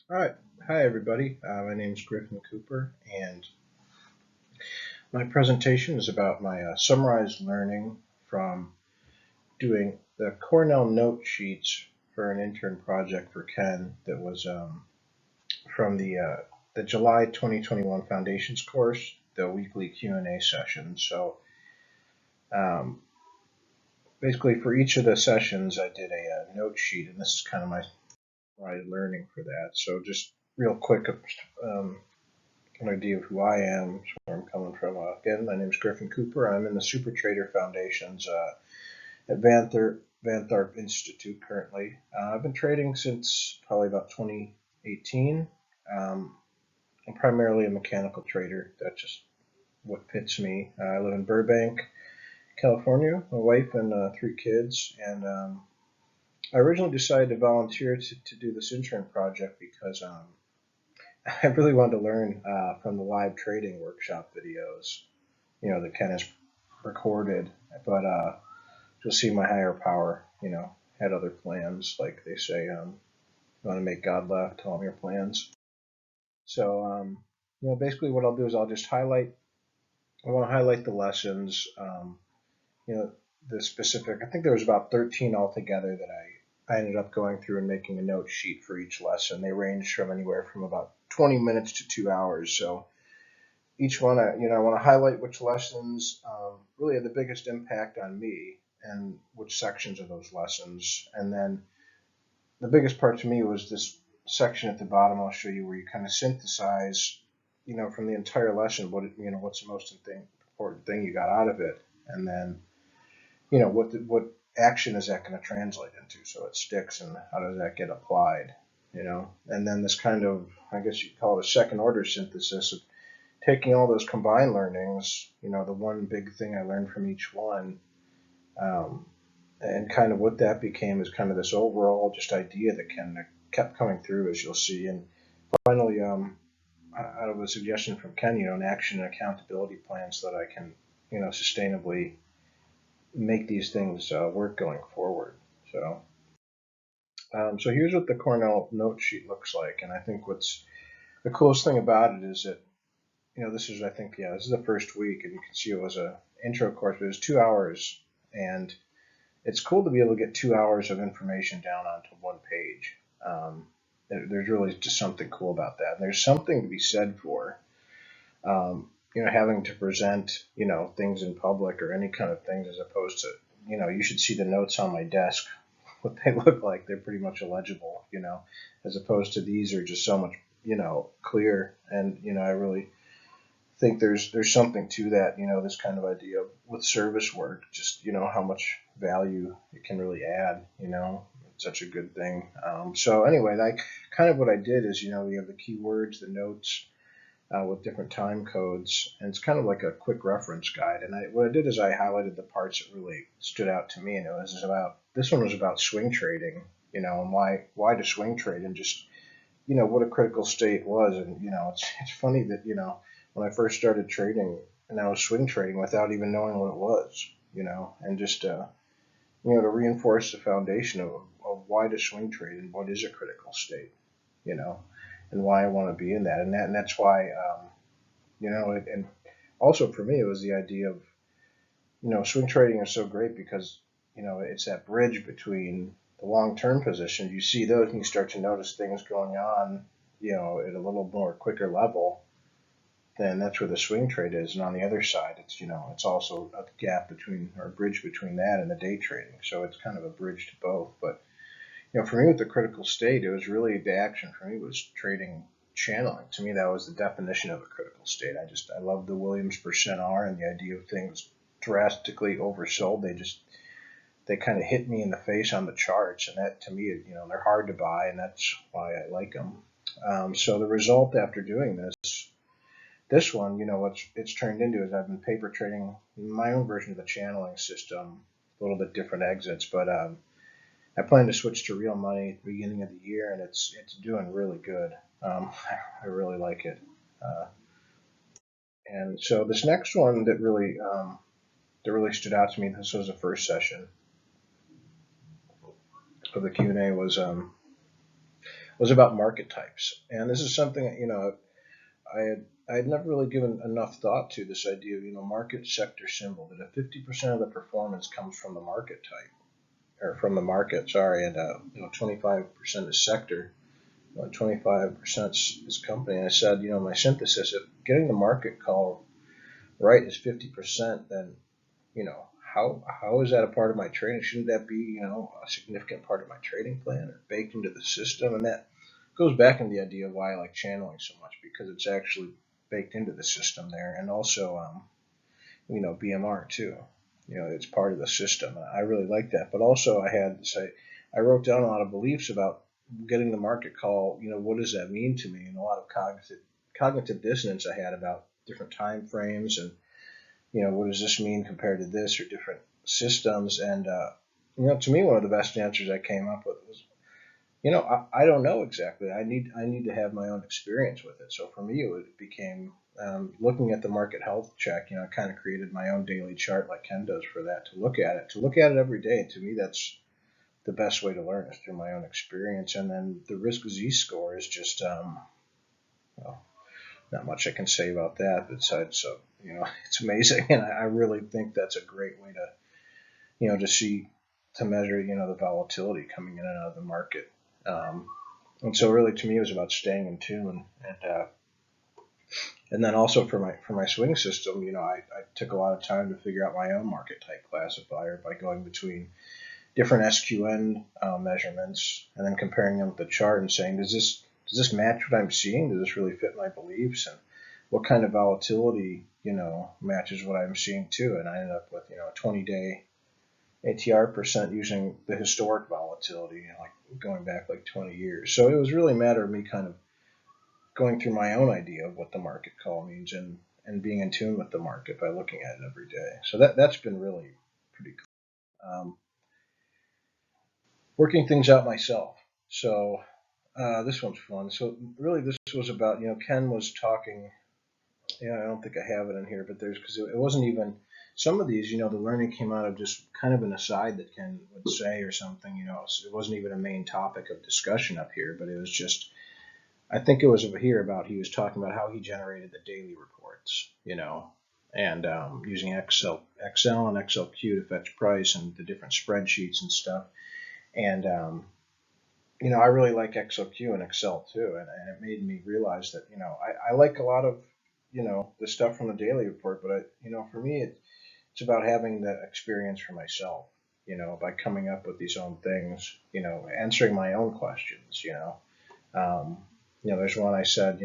All right. Hi, everybody. My name is Griffin Cooper, and my presentation is about my summarized learning from doing the Cornell note sheets for an intern project for Ken that was from the July 2021 Foundations course, the weekly Q&A session. So um, basically, for each of the sessions, I did a note sheet, and this is kind of my learning for that. So just real quick, um, an idea of who I am, where I'm coming from. Again, my name is Griffin Cooper. I'm in the Super Trader Foundation's at Van Tharp Institute currently. I've been trading since probably about 2018. Um, I'm primarily a mechanical trader. That's just what fits me. I live in Burbank, California. My wife and three kids, and I originally decided to volunteer to do this intern project because I really wanted to learn from the live trading workshop videos, that Ken has recorded. But you'll see my higher power, had other plans. Like they say, you want to make God laugh, tell him your plans. So, basically what I'll do is I'll just highlight, I want to highlight the lessons, you know, the specific, I think there was about 13 altogether that I ended up going through and making a note sheet for each lesson. They ranged from anywhere from about 20 minutes to 2 hours. So each one, I want to highlight which lessons really had the biggest impact on me and which sections of those lessons. And then the biggest part to me was this section at the bottom. I'll show you where you kind of synthesize, from the entire lesson, what's the most important thing you got out of it, and then, what action is that going to translate into, so it sticks, and how does that get applied, and then this kind of, I guess you could call it a second order synthesis of taking all those combined learnings, the one big thing I learned from each one, um, and kind of what that became is kind of this overall just idea that kept coming through, as you'll see. And finally, out of a suggestion from Ken, an action and accountability plan so that I can, sustainably make these things work going forward. So here's what the Cornell note sheet looks like. And I think what's the coolest thing about it is that, this is, I think, yeah, this is the first week, and you can see it was a intro course, but it was 2 hours, and it's cool to be able to get 2 hours of information down onto one page. There's really just something cool about that. And there's something to be said for, having to present, things in public or any kind of things as opposed to, you should see the notes on my desk, what they look like. They're pretty much illegible, as opposed to these are just so much, clear. And, I really think there's something to that, this kind of idea with service work, just, how much value it can really add, it's such a good thing. So anyway, like kind of what I did is, we have the keywords, the notes, with different time codes, and it's kind of like a quick reference guide. And what I did is I highlighted the parts that really stood out to me, and this one was about swing trading, and why to swing trade, and just, what a critical state was. And, it's funny that, when I first started trading, and I was swing trading without even knowing what it was, and just, to reinforce the foundation of why to swing trade and what is a critical state, you know, and why I want to be in that. And that's why, and also for me, it was the idea of, swing trading is so great because, it's that bridge between the long-term positions. You see those and you start to notice things going on, at a little more quicker level. Then that's where the swing trade is. And on the other side, it's also a gap between, or a bridge between that and the day trading. So it's kind of a bridge to both. But, for me with the critical state, it was really the action for me was trading channeling. To me, that was the definition of a critical state. I love the Williams percent R and the idea of things drastically oversold. They kind of hit me in the face on the charts. And that to me, they're hard to buy, and that's why I like them. So the result after doing this one, what it's turned into is I've been paper trading my own version of the channeling system, a little bit different exits, but I plan to switch to real money at the beginning of the year, and it's doing really good. I really like it. Uh, and so this next one that really stood out to me, this was the first session of the Q&A, was was about market types. And this is something that, I had never really given enough thought to, this idea of, market sector symbol, that if 50% of the performance comes from the market type, or from the market, sorry, and 25% is sector, 25% is company. And I said, my synthesis, if getting the market call right is 50%, then, how is that a part of my trading? Shouldn't that be, a significant part of my trading plan, or baked into the system? And that goes back into the idea of why I like channeling so much, because it's actually baked into the system there. And also, BMR too. It's part of the system. I really like that. But also, I wrote down a lot of beliefs about getting the market call. What does that mean to me? And a lot of cognitive dissonance I had about different time frames, and what does this mean compared to this, or different systems. And to me, one of the best answers I came up with was, I don't know exactly. I need to have my own experience with it. So for me, it became looking at the market health check. I kind of created my own daily chart, like Ken does, for that, to look at it every day. And to me, that's the best way to learn, is through my own experience. And then the risk Z score is just, well, not much I can say about that besides, it's amazing. And I really think that's a great way to, to measure, the volatility coming in and out of the market. And so really, to me, it was about staying in tune. And then also for my swing system, I took a lot of time to figure out my own market type classifier by going between different SQN measurements, and then comparing them with the chart and saying, does this match what I'm seeing? Does this really fit my beliefs? And what kind of volatility, matches what I'm seeing too? And I ended up with, a 20-day ATR percent using the historic volatility, like going back like 20 years. So it was really a matter of me kind of going through my own idea of what the market call means, and being in tune with the market by looking at it every day. So that's been really pretty cool. Working things out myself. So this one's fun. So really, this was about, Ken was talking. I don't think I have it in here, but because it wasn't even some of these. The learning came out of just kind of an aside that Ken would say or something. So it wasn't even a main topic of discussion up here, but it was just. I think it was over here about, he was talking about how he generated the daily reports, and using Excel and XLQ to fetch price, and the different spreadsheets and stuff. And I really like XLQ and Excel too, and it made me realize that I like a lot of the stuff from the daily report, but for me it's about having the experience for myself, by coming up with these own things, answering my own questions, there's one I said,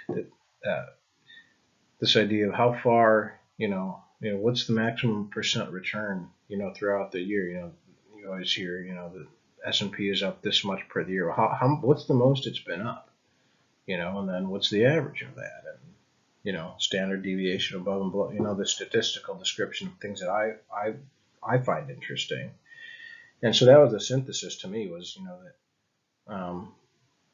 that, this idea of how far, what's the maximum percent return, throughout the year. You always hear, the S&P is up this much per year. What's the most it's been up, and then what's the average of that, and standard deviation above and below, the statistical description of things that I find interesting. And so that was the synthesis to me, was that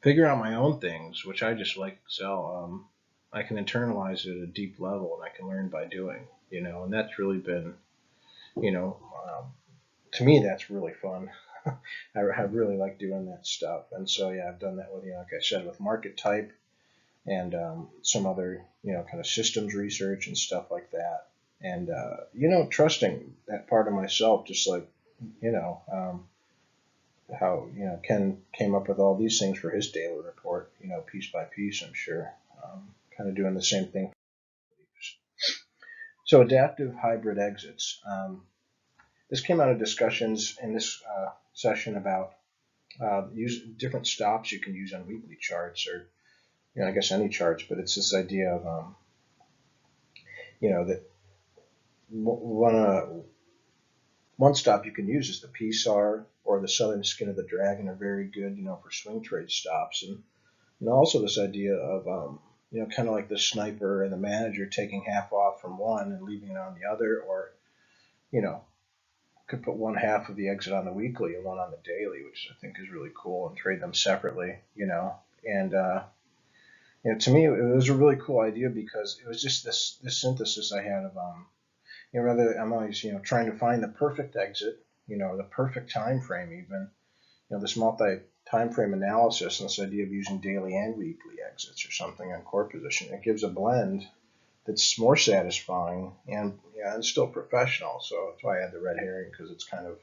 figure out my own things, which I just like Excel. I can internalize it at a deep level, and I can learn by doing, and that's really been, to me, that's really fun. I really like doing that stuff. And so, yeah, I've done that with, like I said, with market type, and some other, kind of systems research and stuff like that. And, trusting that part of myself, just like, how, Ken came up with all these things for his daily report, piece by piece, I'm sure. Kind of doing the same thing. So adaptive hybrid exits. This came out of discussions in this session about use different stops you can use on weekly charts, or I guess any charts, but it's this idea of that one stop you can use is the PSAR or the southern skin of the dragon, are very good, for swing trade stops. And also this idea of kind of like the sniper and the manager taking half off from one and leaving it on the other, or could put one half of the exit on the weekly and one on the daily, which I think is really cool, and trade them separately, and to me, it was a really cool idea, because it was just this synthesis I had of rather, I'm always trying to find the perfect exit, the perfect time frame, even this multi time frame analysis and this idea of using daily and weekly exits or something on core position. It gives a blend that's more satisfying and and still professional. So that's why I had the red herring, because it's kind of,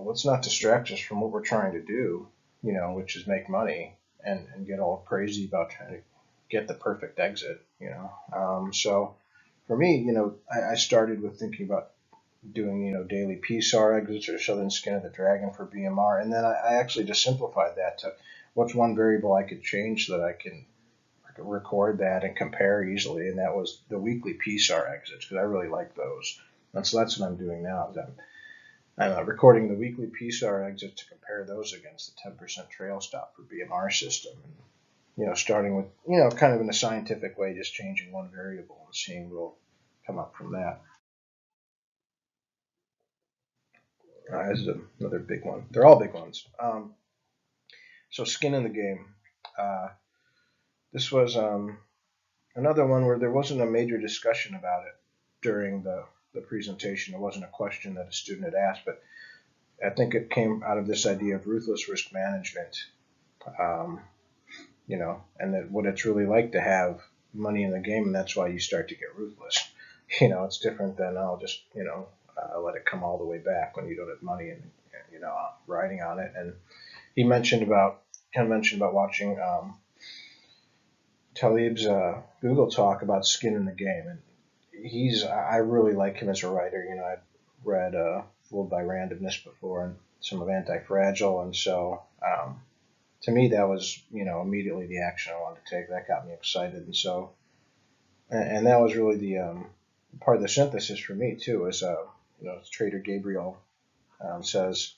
let's not distract us from what we're trying to do, which is make money and get all crazy about trying to get the perfect exit. So for me, I started with thinking about doing, daily PSAR exits or Southern Skin of the Dragon for BMR. And then I actually just simplified that to what's one variable I could change so that I can record that and compare easily. And that was the weekly PSAR exits, because I really like those. And so that's what I'm doing now. Is I'm recording the weekly PSAR exits to compare those against the 10% trail stop for BMR system. And, starting with, kind of in a scientific way, just changing one variable and seeing what will come up from that. This is another big one. They're all big ones. So skin in the game. This was another one where there wasn't a major discussion about it during the presentation. It wasn't a question that a student had asked, but I think it came out of this idea of ruthless risk management. And that what it's really like to have money in the game, and that's why you start to get ruthless. It's different than I'll just, let it come all the way back when you don't have money and, riding on it. And he mentioned about watching Talib's Google talk about skin in the game, and I really like him as a writer. I'd read Fooled by Randomness before and some of Anti-Fragile, and so to me that was immediately the action I wanted to take. That got me excited, and so and that was really the part of the synthesis for me too. Is Trader Gabriel says,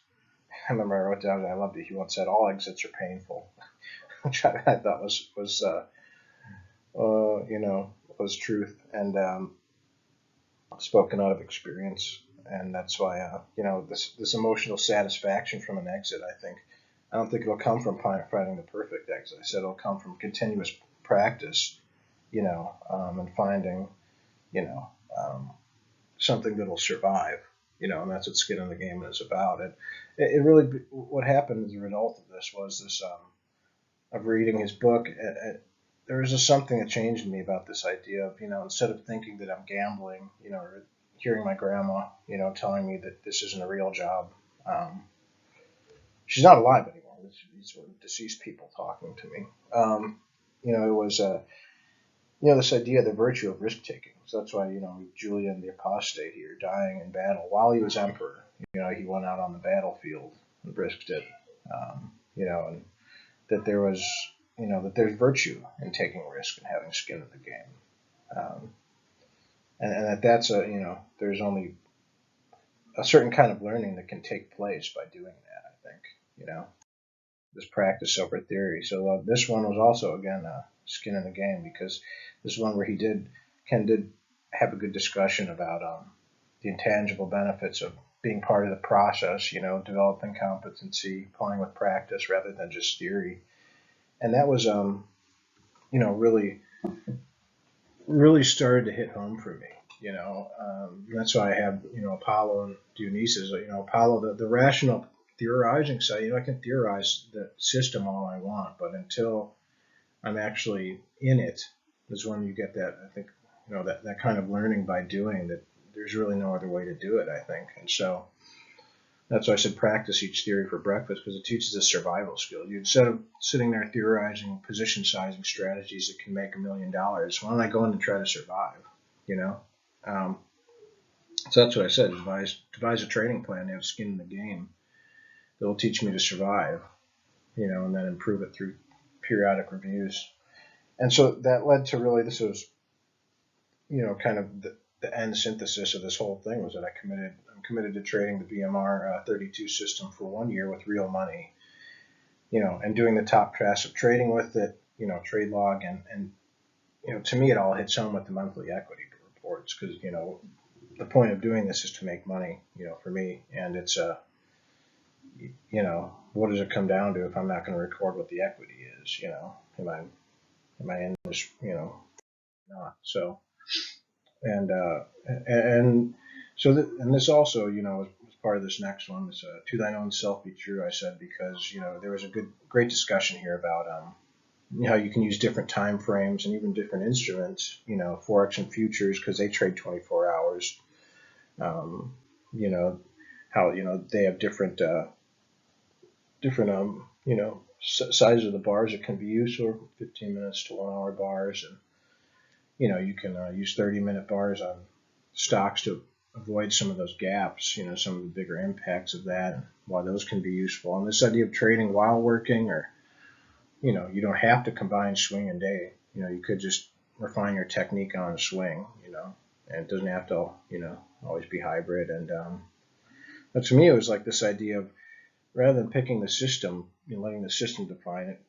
I remember I wrote down, I loved it. He once said, "All exits are painful," which I thought was truth, and spoken out of experience. And that's why this emotional satisfaction from an exit, I don't think it'll come from finding the perfect exit. I said it'll come from continuous practice, and finding something that'll survive. And that's what skin in the game is about. It really, what happened as a result of this was this of reading his book. There was just something that changed in me about this idea of, instead of thinking that I'm gambling, or hearing my grandma, telling me that this isn't a real job. She's not alive anymore. These were deceased people talking to me. It was, this idea of the virtue of risk taking. So that's why, Julian the Apostate here, dying in battle while he was emperor, he went out on the battlefield and risked it, and that there was, that there's virtue in taking risk and having skin in the game. And that's there's only a certain kind of learning that can take place by doing that, I think, this practice over theory. So this one was also, again, skin in the game, because this is one where Ken did have a good discussion about the intangible benefits of being part of the process, developing competency, applying with practice rather than just theory. And that was, really started to hit home for me. That's why I have, Apollo and Dionysus. Apollo, the rational theorizing side. I can theorize the system all I want, but until I'm actually in it, is when you get that. I think, that kind of learning by doing that. There's really no other way to do it, I think. And so that's why I said practice each theory for breakfast, because it teaches a survival skill. Instead of sitting there theorizing position sizing strategies that can make $1 million, why don't I go in and try to survive? So that's what I said. Devise a training plan to have skin in the game that will teach me to survive, and then improve it through periodic reviews. And so that led to really, this was, kind of the end synthesis of this whole thing, was that I'm committed to trading the BMR 32 system for 1 year with real money, and doing the top class of trading with it, trade log, and to me it all hits home with the monthly equity reports, because the point of doing this is to make money, for me, and it's what does it come down to if I'm not going to record what the equity is? Am I in this, not so. And so and this also, was part of this next one. Is to thine own self be true. I said because there was a great discussion here about how you can use different time frames and even different instruments. Forex and futures because they trade 24 hours. How they have different sizes of the bars that can be used, or 15 minutes to 1 hour bars, and you can use 30-minute bars on stocks to avoid some of those gaps, some of the bigger impacts of that, and why those can be useful. And this idea of trading while working, or you don't have to combine swing and day. You could just refine your technique on a swing, and it doesn't have to always be hybrid. And but to me, it was like this idea of, rather than picking the system, letting the system define it,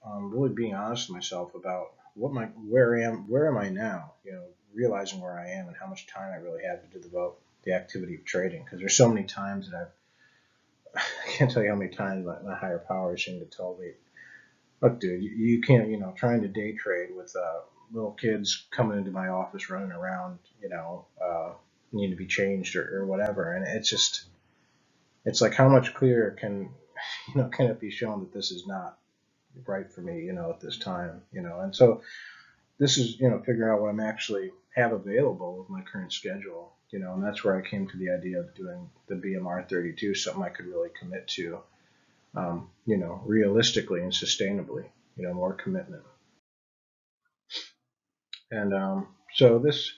really being honest with myself about where am I now, realizing where I am and how much time I really have to devote the activity of trading. Because there's so many times that I can't tell you how many times my higher powers seem to tell me, look, dude, you can't, trying to day trade with little kids coming into my office running around, need to be changed or whatever. And it's like, how much clearer can it be shown that this is not right for me, at this time, and so this is, figuring out what I'm actually have available with my current schedule, and that's where I came to the idea of doing the BMR 32, something I could really commit to, realistically and sustainably, more commitment. And so this,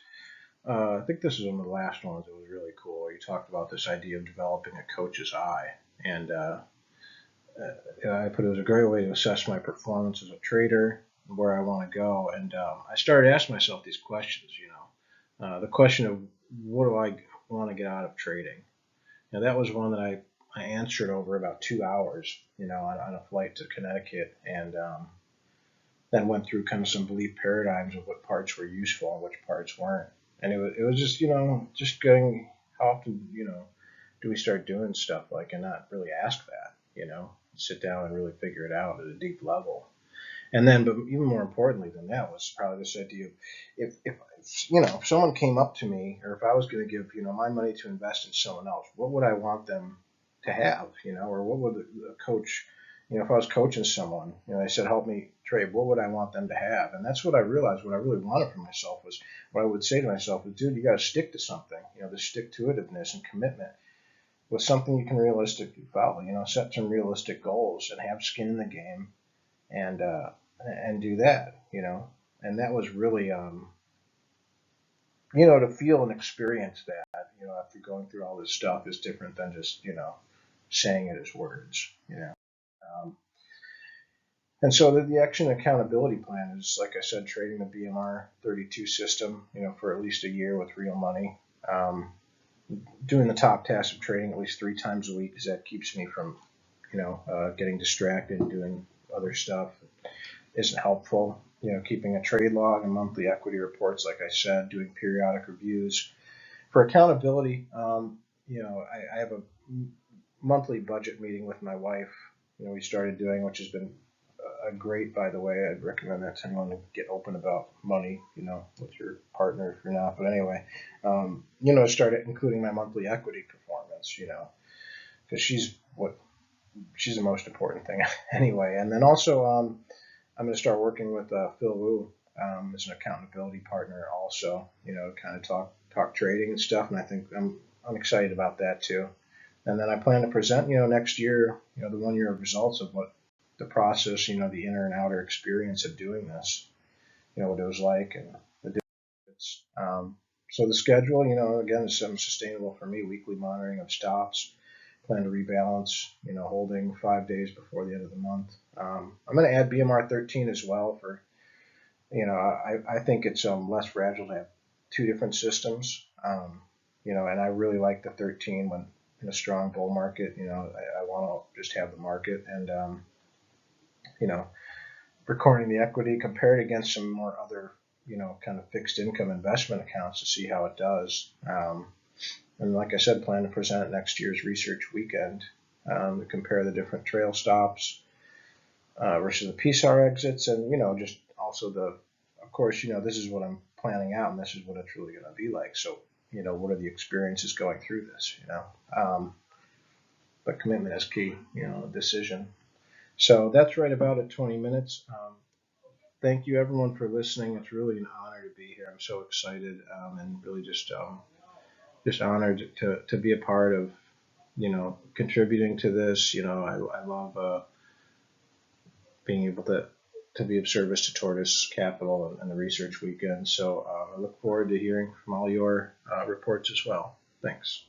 I think this is one of the last ones that was really cool. You talked about this idea of developing a coach's eye, and I put it as a great way to assess my performance as a trader and where I want to go. And I started asking myself these questions, the question of, what do I want to get out of trading? That was one that I answered over about 2 hours, on a flight to Connecticut, and then went through kind of some belief paradigms of what parts were useful and which parts weren't. And it was just, just getting, how often, do we start doing stuff like, and not really ask that, sit down and really figure it out at a deep level. And then, but even more importantly than that was probably this idea of, if someone came up to me, or if I was going to give, my money to invest in someone else, what would I want them to have, or what would the coach, if I was coaching someone, I said, help me trade, what would I want them to have? And that's what I realized, what I really wanted for myself was, what I would say to myself is, dude, you got to stick to something, the stick-to-itiveness and commitment with something you can realistically follow, set some realistic goals and have skin in the game, and do that, and that was really, to feel and experience that, after going through all this stuff is different than just, saying it as words, and so the action accountability plan is, like I said, trading the BMR 32 system, for at least a year with real money. Doing the top task of trading at least 3 times a week, because that keeps me from, getting distracted and doing other stuff isn't helpful. Keeping a trade log and monthly equity reports, like I said, doing periodic reviews. For accountability, I have a monthly budget meeting with my wife. We started doing, which has been great, by the way. I'd recommend that to anyone to get open about money, with your partner if you're not. But anyway, started including my monthly equity performance, because she's the most important thing anyway. And then also, I'm going to start working with Phil Wu as an accountability partner also, kind of talk trading and stuff. And I think I'm excited about that too. And then I plan to present, next year, the 1 year of results of what the process, the inner and outer experience of doing this, what it was like, and the difference. So the schedule, again, is something sustainable for me. Weekly monitoring of stops. Plan to rebalance, holding 5 days before the end of the month. I'm going to add BMR 13 as well for, I think it's less fragile to have 2 different systems, and I really like the 13 when in a strong bull market. I want to just have the market and, recording the equity, compare it against some more other, kind of fixed income investment accounts to see how it does. And like I said, plan to present at next year's research weekend to compare the different trail stops versus the PSAR exits, and just also of course, this is what I'm planning out, and this is what it's really going to be like. So what are the experiences going through this, but commitment is key, decision. So that's right about at 20 minutes. Thank you everyone for listening. It's really an honor to be here. I'm so excited, and really just honored to be a part of, contributing to this. I love being able to be of service to Tortoise Capital and the research weekend. So I look forward to hearing from all your reports as well. Thanks.